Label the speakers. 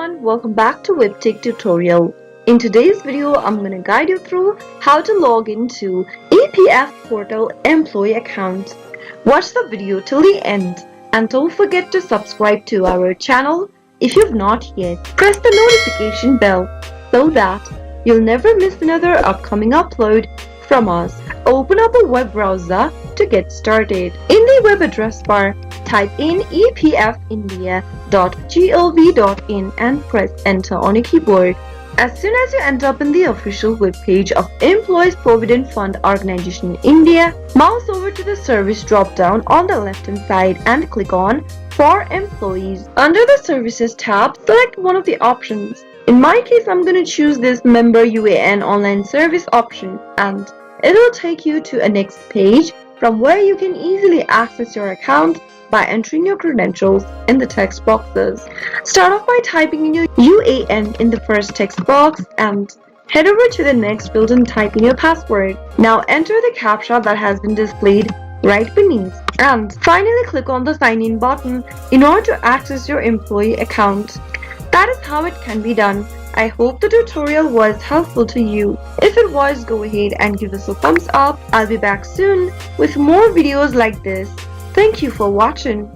Speaker 1: everyone, welcome back to Webtech Tutorial. In today's video, I'm going to guide you through how to log into EPF portal employee account. Watch the video till the end and don't forget to subscribe to our channel if you've not yet. Press the notification bell so that you'll never miss another upcoming upload from us. Open up a web browser to get started. In the web address bar, type in epfindia.gov.in and press enter on your keyboard. As soon as you end up in the official webpage of Employees Provident Fund Organization in India, mouse over to the service drop-down on the left-hand side and click on For Employees. Under the Services tab, select one of the options. In my case, I'm going to choose this Member UAN Online Service option, and it will take you to a next page from where you can easily access your account by entering your credentials in the text boxes. Start off by typing in your UAN in the first text box and head over to the next field and type in your password. Now enter the CAPTCHA that has been displayed right beneath and finally click on the sign in button in order to access your employee account. That is how it can be done. I hope the tutorial was helpful to you. If it was, go ahead and give us a thumbs up. I'll be back soon with more videos like this. Thank you for watching.